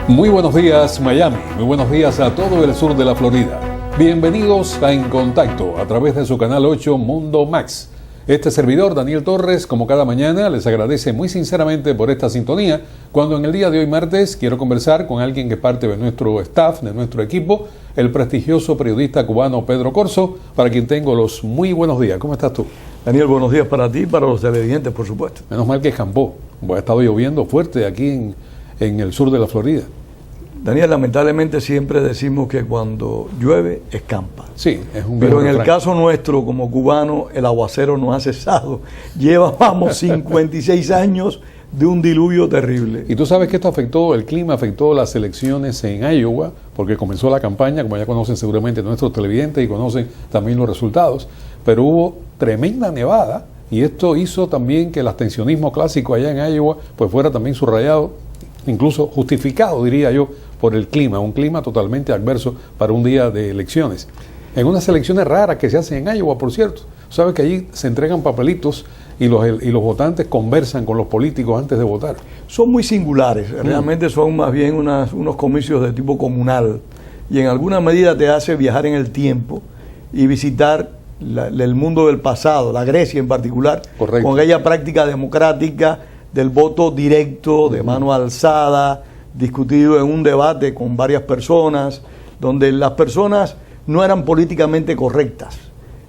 Muy buenos días, Miami. Muy buenos días a todo el sur de la Florida. Bienvenidos a En Contacto a través de su canal 8 Mundo Max. Este servidor, Daniel Torres, como cada mañana, les agradece muy sinceramente por esta sintonía, cuando en el día de hoy martes quiero conversar con alguien que es parte de nuestro staff, de nuestro equipo, el prestigioso periodista cubano Pedro Corzo, para quien tengo los muy buenos días. ¿Cómo estás tú? Daniel, buenos días para ti y para los televidentes, por supuesto. Menos mal que escampó, ha estado lloviendo fuerte aquí en el sur de la Florida. Daniel, lamentablemente siempre decimos que cuando llueve, escampa. Sí, es un Pero en el refrán. caso nuestro, como cubano, el aguacero no ha cesado. Llevábamos 56 años de un diluvio terrible. Y tú sabes que esto afectó, el clima afectó las elecciones en Iowa, porque comenzó la campaña, como ya conocen seguramente nuestros televidentes y conocen también los resultados, pero hubo tremenda nevada y esto hizo también que el abstencionismo clásico allá en Iowa pues fuera también subrayado, incluso justificado, diría yo, por el clima, un clima totalmente adverso para un día de elecciones. En unas elecciones raras que se hacen en Iowa, por cierto. Sabes que allí se entregan papelitos y los votantes conversan con los políticos antes de votar. Son muy singulares, realmente son más bien unos comicios de tipo comunal y en alguna medida te hace viajar en el tiempo y visitar el mundo del pasado, la Grecia en particular, Correcto. con aquella práctica democrática del voto directo, de mano alzada, discutido en un debate con varias personas, donde las personas no eran políticamente correctas,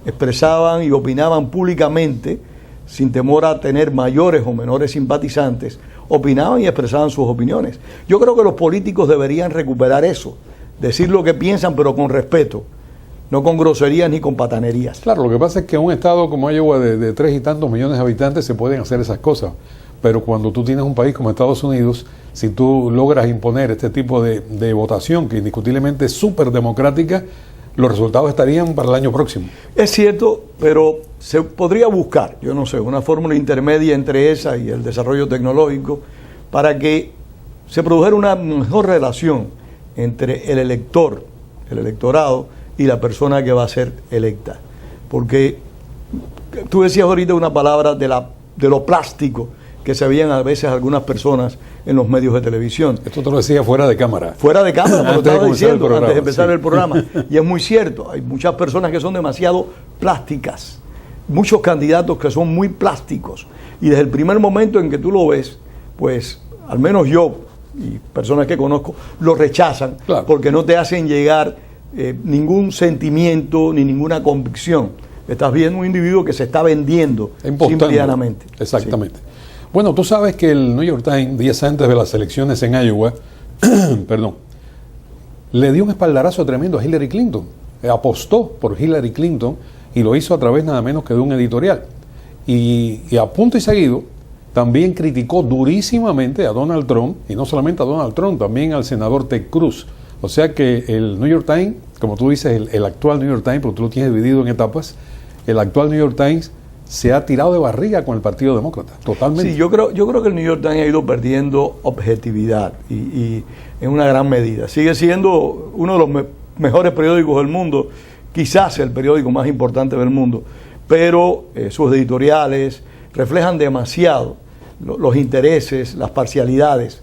expresaban y opinaban públicamente, sin temor a tener mayores o menores simpatizantes, opinaban y expresaban sus opiniones. Yo creo que los políticos deberían recuperar eso, decir lo que piensan pero con respeto, no con groserías ni con patanerías. Claro, lo que pasa es que en un estado como Iowa de 3 y tantos millones de habitantes se pueden hacer esas cosas. Pero cuando tú tienes un país como Estados Unidos, si tú logras imponer este tipo de votación, que indiscutiblemente es súper democrática, los resultados estarían para el año próximo. Es cierto, pero se podría buscar, yo no sé, una fórmula intermedia entre esa y el desarrollo tecnológico para que se produjera una mejor relación entre el elector, el electorado y la persona que va a ser electa. Porque tú decías ahorita una palabra de lo plástico que se veían a veces algunas personas en los medios de televisión. Esto te lo decía fuera de cámara. Fuera de cámara, me lo estaba diciendo antes de empezar sí. el programa. Y es muy cierto, hay muchas personas que son demasiado plásticas, muchos candidatos que son muy plásticos. Y desde el primer momento en que tú lo ves, pues al menos yo y personas que conozco lo rechazan, Claro. Porque no te hacen llegar ningún sentimiento ni ninguna convicción. Estás viendo un individuo que se está vendiendo simple y llanamente. Exactamente. Sí. Bueno, tú sabes que el New York Times, días antes de las elecciones en Iowa, perdón, le dio un espaldarazo tremendo a Hillary Clinton. Apostó por Hillary Clinton y lo hizo a través nada menos que de un editorial. Y a punto y seguido también criticó durísimamente a Donald Trump, y no solamente a Donald Trump, también al senador Ted Cruz. O sea que el New York Times, como tú dices, el actual New York Times, porque tú lo tienes dividido en etapas, el actual New York Times se ha tirado de barriga con el Partido Demócrata, totalmente. Sí, yo creo que el New York Times ha ido perdiendo objetividad y en una gran medida. Sigue siendo uno de los mejores periódicos del mundo, quizás el periódico más importante del mundo, pero sus editoriales reflejan demasiado los intereses, las parcialidades.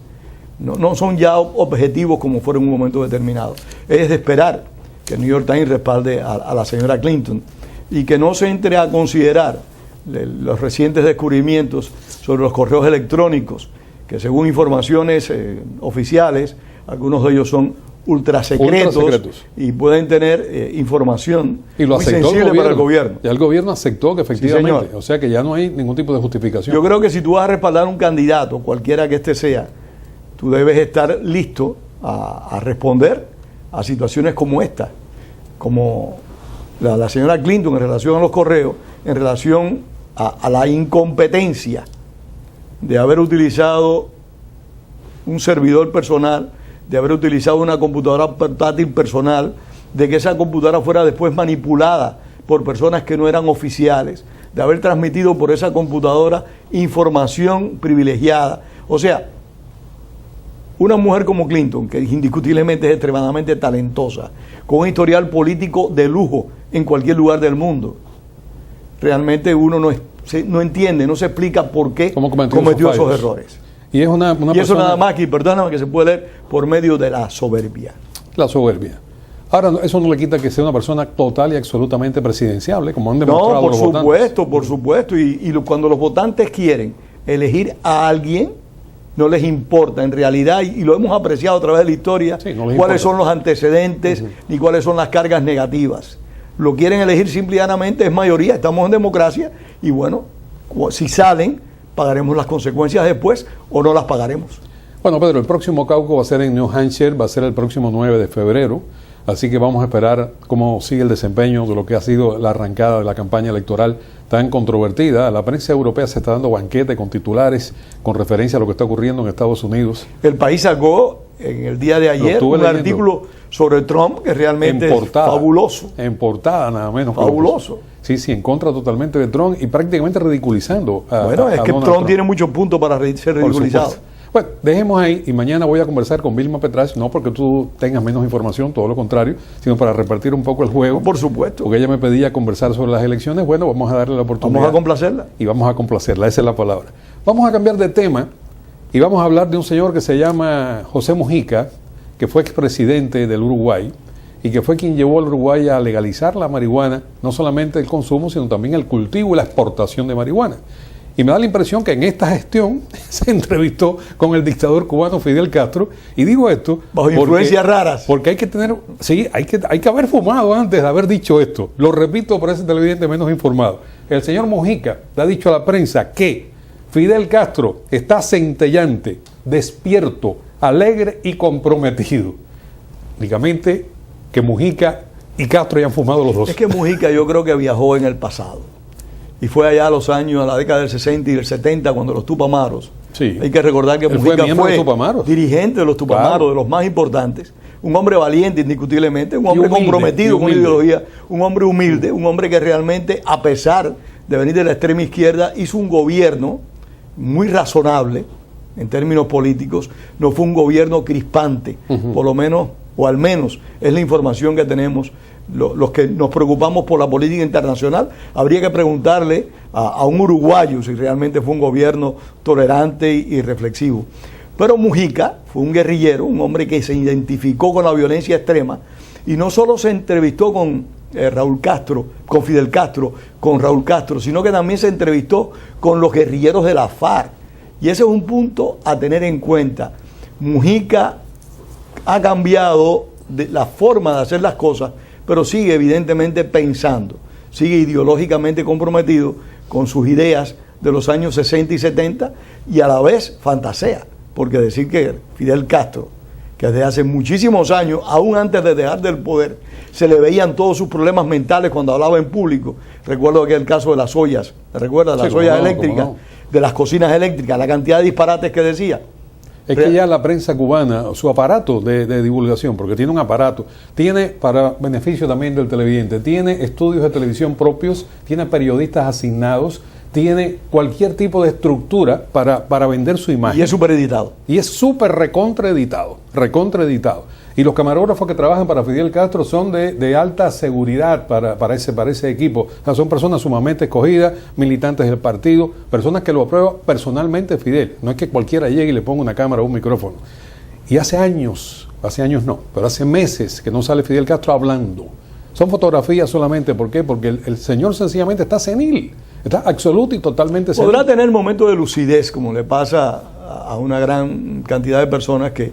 No son ya objetivos como fueron en un momento determinado. Es de esperar que el New York Times respalde a la señora Clinton y que no se entre a considerar los recientes descubrimientos sobre los correos electrónicos, que según informaciones oficiales, algunos de ellos son ultrasecretos y pueden tener información y lo muy aceptó sensible para el gobierno. Ya el gobierno aceptó que efectivamente, Sí, o sea que ya no hay ningún tipo de justificación. Yo creo que si tú vas a respaldar a un candidato, cualquiera que este sea, tú debes estar listo a responder a situaciones como esta, como la señora Clinton en relación a los correos, en relación a la incompetencia de haber utilizado un servidor personal, de haber utilizado una computadora portátil personal, de que esa computadora fuera después manipulada por personas que no eran oficiales, de haber transmitido por esa computadora información privilegiada. O sea, una mujer como Clinton, que indiscutiblemente es extremadamente talentosa, con un historial político de lujo en cualquier lugar del mundo, realmente uno no entiende, no se explica por qué cometió esos errores. Y es una y eso persona, nada más que, perdóname, que se puede leer por medio de la soberbia. la soberbia. Ahora, eso no le quita que sea una persona total y absolutamente presidenciable, como han demostrado No, por los supuesto, votantes. por supuesto. Cuando los votantes quieren elegir a alguien, no les importa en realidad, y lo hemos apreciado a través de la historia, Sí, no les cuáles importa. son los antecedentes ni cuáles son las cargas negativas. Lo quieren elegir simple y llanamente, es mayoría, estamos en democracia, y bueno, si salen, pagaremos las consecuencias después o no las pagaremos. Bueno, Pedro, el próximo caucus va a ser en New Hampshire, va a ser el próximo 9 de febrero, así que vamos a esperar cómo sigue el desempeño de lo que ha sido la arrancada de la campaña electoral tan controvertida. La prensa europea se está dando banquete con titulares con referencia a lo que está ocurriendo en Estados Unidos. El país sacó en el día de ayer estuve un leyendo. artículo sobre Trump que realmente es fabuloso. En portada, nada menos. Fabuloso. Sí, en contra totalmente de Trump y prácticamente ridiculizando a Bueno, es a que Donald Trump tiene muchos puntos para ser Por ridiculizado. supuesto. Bueno, dejemos ahí y mañana voy a conversar con Vilma Petrach, no porque tú tengas menos información, todo lo contrario, sino para repartir un poco el juego. Por supuesto. Porque ella me pedía conversar sobre las elecciones. Bueno, vamos a darle la oportunidad. Vamos a complacerla. Y vamos a complacerla, esa es la palabra. Vamos a cambiar de tema y vamos a hablar de un señor que se llama José Mujica, que fue expresidente del Uruguay y que fue quien llevó al Uruguay a legalizar la marihuana, no solamente el consumo, sino también el cultivo y la exportación de marihuana. Y me da la impresión que en esta gestión se entrevistó con el dictador cubano Fidel Castro. Y digo esto Bajo influencias raras. porque hay que tener, sí, hay que haber fumado antes de haber dicho esto. Lo repito para ese televidente menos informado. El señor Mujica le ha dicho a la prensa que Fidel Castro está centellante, despierto, alegre y comprometido. Únicamente que Mujica y Castro hayan fumado los dos. Es que Mujica yo creo que viajó en el pasado. Y fue allá a los años, a la década del 60 y del 70, cuando los Tupamaros. Sí. Hay que recordar que Él fue Mujica miembro de fue los Tupamaros. dirigente de los Tupamaros, Claro. de los más importantes. Un hombre valiente, indiscutiblemente, un hombre humilde, comprometido y con la humilde. ideología, un hombre humilde, un hombre que realmente, a pesar de venir de la extrema izquierda, hizo un gobierno muy razonable en términos políticos. No fue un gobierno crispante, por lo menos, o al menos es la información que tenemos. Los que nos preocupamos por la política internacional, habría que preguntarle a un uruguayo si realmente fue un gobierno tolerante y reflexivo. Pero Mujica fue un guerrillero, un hombre que se identificó con la violencia extrema y no solo se entrevistó con Raúl Castro, con Fidel Castro, con Raúl Castro, sino que también se entrevistó con los guerrilleros de la FARC. Y ese es un punto a tener en cuenta. Mujica ha cambiado la forma de hacer las cosas, pero sigue evidentemente pensando, sigue ideológicamente comprometido con sus ideas de los años 60 y 70 y a la vez fantasea, porque decir que Fidel Castro, que desde hace muchísimos años, aún antes de dejar del poder, se le veían todos sus problemas mentales cuando hablaba en público. Recuerdo aquel caso de las ollas, ¿te recuerdas? Las Sí, ollas cómo no, eléctricas, cómo no. de las cocinas eléctricas, la cantidad de disparates que decía. Es que ya la prensa cubana, su aparato de divulgación, porque tiene un aparato, tiene para beneficio también del televidente, tiene estudios de televisión propios, tiene periodistas asignados, tiene cualquier tipo de estructura para vender su imagen. Y es supereditado. Y es súper recontraeditado. Y los camarógrafos que trabajan para Fidel Castro son de alta seguridad para ese equipo. O sea, son personas sumamente escogidas, militantes del partido, personas que lo aprueban personalmente Fidel. No es que cualquiera llegue y le ponga una cámara o un micrófono. Y hace años no, pero hace meses que no sale Fidel Castro hablando. Son fotografías solamente. ¿Por qué? Porque el señor sencillamente está senil. Está absoluto y totalmente senil. Podrá tener momentos de lucidez, como le pasa a una gran cantidad de personas que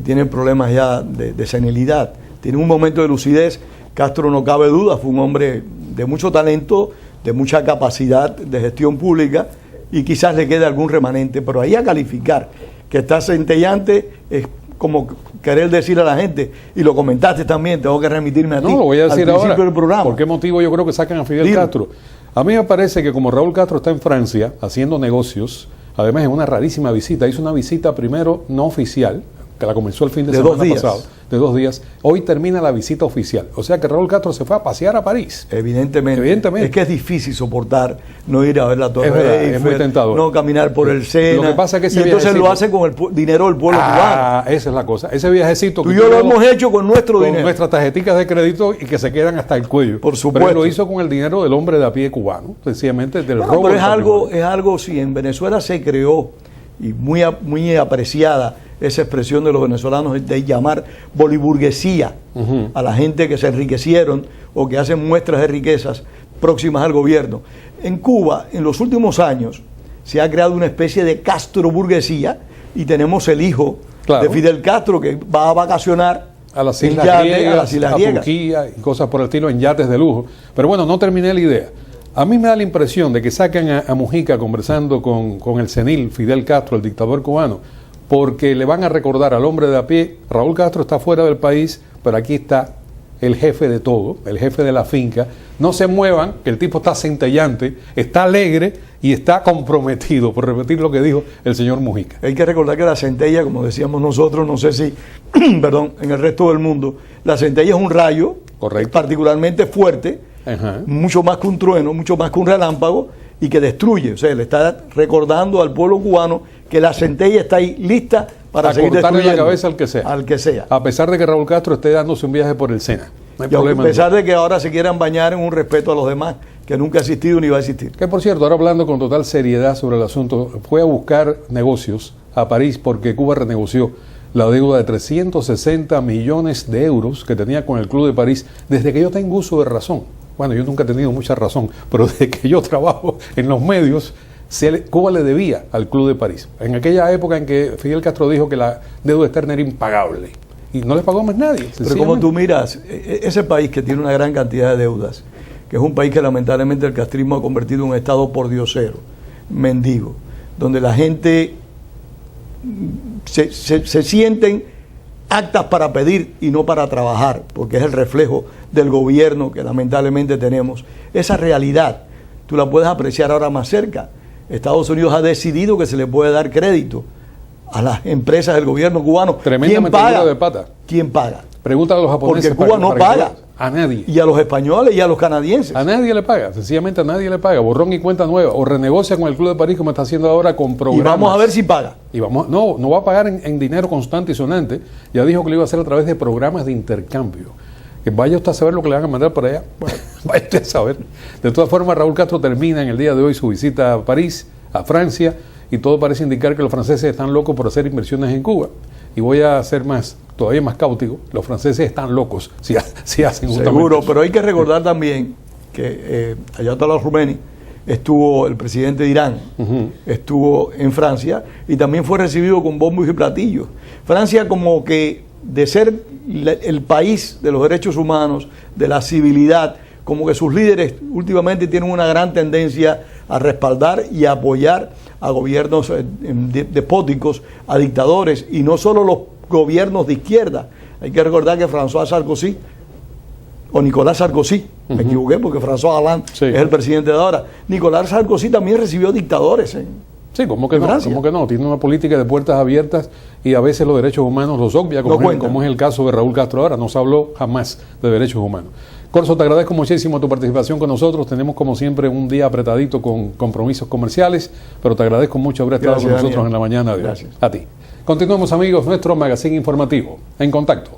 tienen problemas ya de senilidad. Tiene un momento de lucidez. Castro, no cabe duda, fue un hombre de mucho talento, de mucha capacidad de gestión pública y quizás le quede algún remanente, pero ahí a calificar que está centellante es como querer decir a la gente, y lo comentaste también, tengo que remitirme a ti. No, lo voy a decir al principio ahora. del programa. ¿Por qué motivo yo creo que sacan a Fidel Dilo. Castro? A mí me parece que como Raúl Castro está en Francia haciendo negocios, además en una rarísima visita, hizo una visita primero no oficial, que la comenzó el fin de semana 2 días. pasado, de 2 días. Hoy termina la visita oficial. O sea que Raúl Castro se fue a pasear a París. Evidentemente. Es que es difícil soportar no ir a ver la Torre Es verdad, Eiffel, es muy tentador. no caminar por el Sena. Lo que pasa es que ese y entonces viajecito- lo hacen con el dinero del pueblo cubano. Esa es la cosa. Ese viajecito Tú que y yo lo tenemos hemos hecho con nuestro con dinero. nuestras tarjeticas de crédito y que se quedan hasta el cuello. Por supuesto. Pero él lo hizo con el dinero del hombre de a pie cubano, sencillamente del Bueno, robo. pero del patrimonio. es algo, sí, en Venezuela se creó y muy apreciada esa expresión de los venezolanos de llamar boliburguesía a la gente que se enriquecieron o que hacen muestras de riquezas próximas al gobierno. En Cuba, en los últimos años, se ha creado una especie de castroburguesía y tenemos el hijo de Fidel Castro que va a vacacionar a las Islas Griegas, a Turquía y cosas por el estilo en yates de lujo. Pero bueno, no terminé la idea. A mí me da la impresión de que sacan a Mujica conversando con el senil Fidel Castro, el dictador cubano, porque le van a recordar al hombre de a pie: Raúl Castro está fuera del país, pero aquí está el jefe de todo, el jefe de la finca. No se muevan, que el tipo está centellante, está alegre y está comprometido, por repetir lo que dijo el señor Mujica. Hay que recordar que la centella, como decíamos nosotros, no sé si, perdón, en el resto del mundo, la centella es un rayo particularmente fuerte, mucho más que un trueno, mucho más que un relámpago, y que destruye. O sea, le está recordando al pueblo cubano que la centella está ahí lista para seguir destruyendo la cabeza al que sea. A pesar de que Raúl Castro esté dándose un viaje por el Sena. No hay problema. A pesar de que ahora se quieran bañar en un respeto a los demás que nunca ha existido ni va a existir. Que por cierto, ahora hablando con total seriedad sobre el asunto, fue a buscar negocios a París porque Cuba renegoció la deuda de 360 millones de euros que tenía con el Club de París desde que yo tengo uso de razón. Bueno, yo nunca he tenido mucha razón, pero desde que yo trabajo en los medios, Cuba le debía al Club de París. En aquella época en que Fidel Castro dijo que la deuda externa era impagable y no le pagó más nadie. Pero como tú miras, ese país que tiene una gran cantidad de deudas, que es un país que lamentablemente el castrismo ha convertido en un estado pordiosero, mendigo, donde la gente se sienten actas para pedir y no para trabajar, porque es el reflejo del gobierno que lamentablemente tenemos. Esa realidad tú la puedes apreciar ahora más cerca. Estados Unidos ha decidido que se le puede dar crédito a las empresas del gobierno cubano. Tremenda metedura de pata. ¿Quién paga? Pregúntale a los japoneses. Porque Cuba no paga. A nadie. Y a los españoles y a los canadienses. A nadie le paga, sencillamente a nadie le paga. Borrón y cuenta nueva. O renegocia con el Club de París como está haciendo ahora con programas. Y vamos a ver si paga. Y no va a pagar en dinero constante y sonante. Ya dijo que lo iba a hacer a través de programas de intercambio. Que vaya usted a saber lo que le van a mandar para allá. Bueno, vaya usted a saber. De todas formas, Raúl Castro termina en el día de hoy su visita a París, a Francia, y todo parece indicar que los franceses están locos por hacer inversiones en Cuba. Y voy a ser todavía más cáutico: los franceses están locos si hacen justamente seguro, eso. Pero hay que recordar también que Ayatollah Khomeini estuvo, el presidente de Irán, estuvo en Francia y también fue recibido con bombos y platillos. Francia, como que de ser el país de los derechos humanos, de la civilidad, como que sus líderes últimamente tienen una gran tendencia a respaldar y a apoyar a gobiernos despóticos, a dictadores, y no solo los gobiernos de izquierda. Hay que recordar que François Sarkozy, o Nicolás Sarkozy, me equivoqué porque François Hollande es el presidente de ahora, Nicolás Sarkozy también recibió dictadores Sí, ¿cómo que no? ¿Cómo que no? Tiene una política de puertas abiertas y a veces los derechos humanos los obvia, como es el caso de Raúl Castro ahora. No se habló jamás de derechos humanos. Corso, te agradezco muchísimo tu participación con nosotros. Tenemos como siempre un día apretadito con compromisos comerciales, pero te agradezco mucho haber estado con nosotros en la mañana de hoy. A ti. Continuamos, amigos, nuestro magazine informativo. En contacto.